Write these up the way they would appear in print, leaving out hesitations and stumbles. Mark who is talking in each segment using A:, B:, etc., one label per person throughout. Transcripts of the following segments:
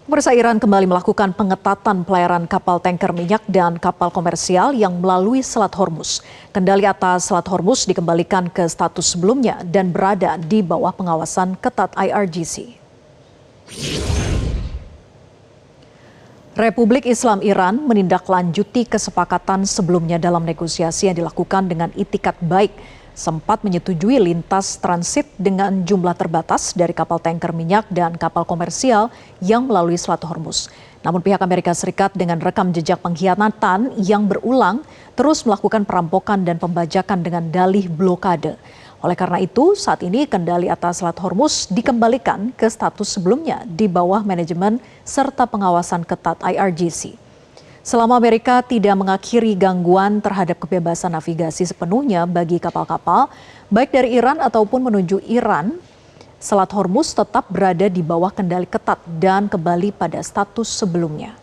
A: Pemirsa, Iran kembali melakukan pengetatan pelayaran kapal tanker minyak dan kapal komersial yang melalui Selat Hormuz. Kendali atas Selat Hormuz dikembalikan ke status sebelumnya dan berada di bawah pengawasan ketat IRGC. Republik Islam Iran menindaklanjuti kesepakatan sebelumnya dalam negosiasi yang dilakukan dengan itikat baik, sempat menyetujui lintas transit dengan jumlah terbatas dari kapal tanker minyak dan kapal komersial yang melalui Selat Hormuz. Namun pihak Amerika Serikat dengan rekam jejak pengkhianatan yang berulang terus melakukan perampokan dan pembajakan dengan dalih blokade. Oleh karena itu, saat ini kendali atas Selat Hormuz dikembalikan ke status sebelumnya di bawah manajemen serta pengawasan ketat IRGC. Selama Amerika tidak mengakhiri gangguan terhadap kebebasan navigasi sepenuhnya bagi kapal-kapal, baik dari Iran ataupun menuju Iran, Selat Hormuz tetap berada di bawah kendali ketat dan kembali pada status sebelumnya.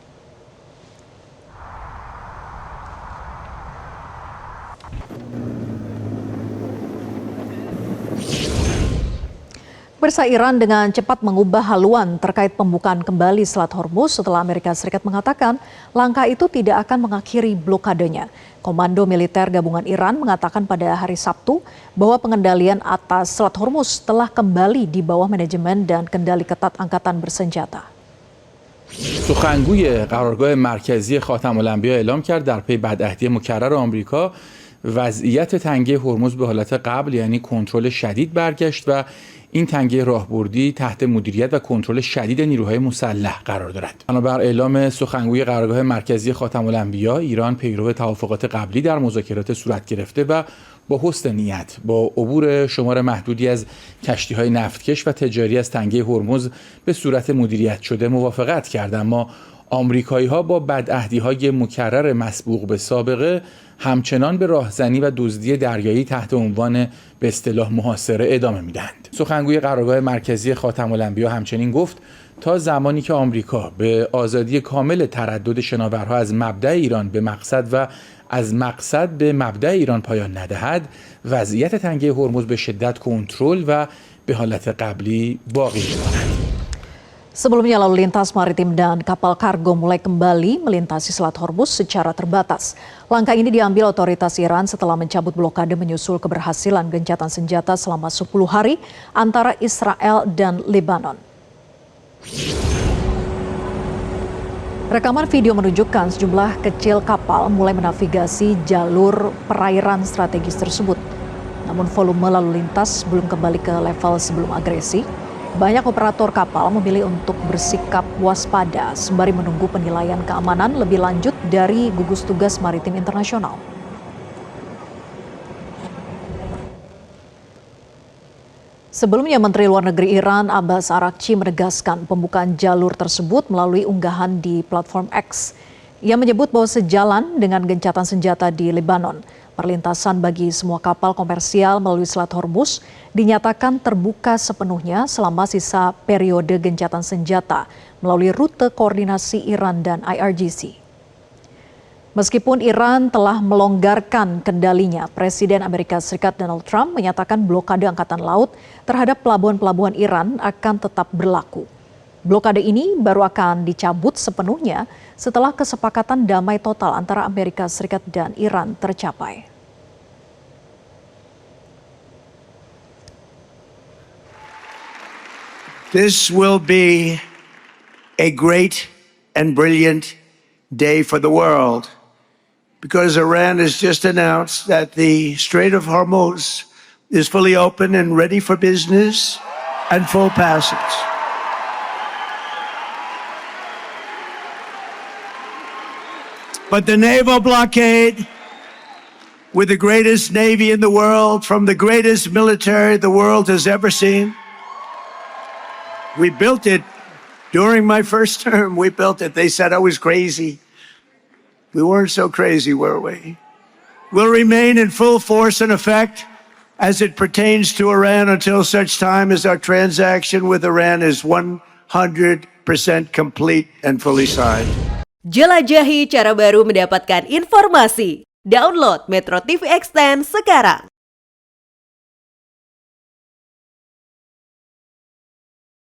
A: Pemirsa, Iran dengan cepat mengubah haluan terkait pembukaan kembali Selat Hormuz setelah Amerika Serikat mengatakan langkah itu tidak akan mengakhiri blokadenya. Komando Militer Gabungan Iran mengatakan pada hari Sabtu bahwa pengendalian atas Selat Hormuz telah kembali di bawah manajemen dan kendali ketat angkatan bersenjata.
B: سخنگوی قرارگاه مرکزی خاتم الانبیا اعلام کرد در پی بدعهدی مکرر آمریکا وضعیت تنگه هرمز به حالت قبل یعنی کنترل شدید برگشت و این تنگه راهبردی تحت مدیریت و کنترل شدید نیروهای مسلح قرار دارد. بنابر اعلام سخنگوی قرارگاه مرکزی خاتم الانبیا، ایران پیرو توافقات قبلی در مذاکرات صورت گرفته و با حسن نیت با عبور شمار محدودی از کشتی‌های نفتکش و تجاری از تنگه هرمز به صورت مدیریت شده موافقت کرد، اما آمریکایی‌ها با بدعهدی‌های مکرر مسبوق به سابقه همچنان به راهزنی و دزدی دریایی تحت عنوان به اصطلاح محاصره ادامه میدهند. سخنگوی قرارگاه مرکزی خاتم الانبیا همچنین گفت تا زمانی که آمریکا به آزادی کامل تردد شناورها از مبدأ ایران به مقصد و از مقصد به مبدأ ایران پایان ندهد، وضعیت تنگه هرمز به شدت کنترل و به حالت قبلی باقی می‌ماند.
A: Sebelumnya lalu lintas maritim dan kapal kargo mulai kembali melintasi Selat Hormuz secara terbatas. Langkah ini diambil otoritas Iran setelah mencabut blokade menyusul keberhasilan gencatan senjata selama 10 hari antara Israel dan Lebanon. Rekaman video menunjukkan sejumlah kecil kapal mulai menavigasi jalur perairan strategis tersebut. Namun volume lalu lintas belum kembali ke level sebelum agresi. Banyak operator kapal memilih untuk bersikap waspada sembari menunggu penilaian keamanan lebih lanjut dari gugus tugas maritim internasional. Sebelumnya, Menteri Luar Negeri Iran Abbas Araghchi menegaskan pembukaan jalur tersebut melalui unggahan di platform X. Ia menyebut bahwa sejalan dengan gencatan senjata di Lebanon, perlintasan bagi semua kapal komersial melalui Selat Hormuz dinyatakan terbuka sepenuhnya selama sisa periode gencatan senjata melalui rute koordinasi Iran dan IRGC. Meskipun Iran telah melonggarkan kendalinya, Presiden Amerika Serikat Donald Trump menyatakan blokade angkatan laut terhadap pelabuhan-pelabuhan Iran akan tetap berlaku. Blokade ini baru akan dicabut sepenuhnya setelah kesepakatan damai total antara Amerika Serikat dan Iran tercapai.
C: This will be a great and brilliant day for the world because Iran has just announced that the Strait of Hormuz is fully open and ready for business and full passage. But the naval blockade, with the greatest navy in the world, from the greatest military the world has ever seen, we built it during my first term. We built it. They said I was crazy. We weren't so crazy, were we? Will remain in full force and effect as it pertains to Iran until such time as our transaction with Iran is 100% complete and fully signed.
D: Jelajahi cara baru mendapatkan informasi. Download Metro TV Extend sekarang.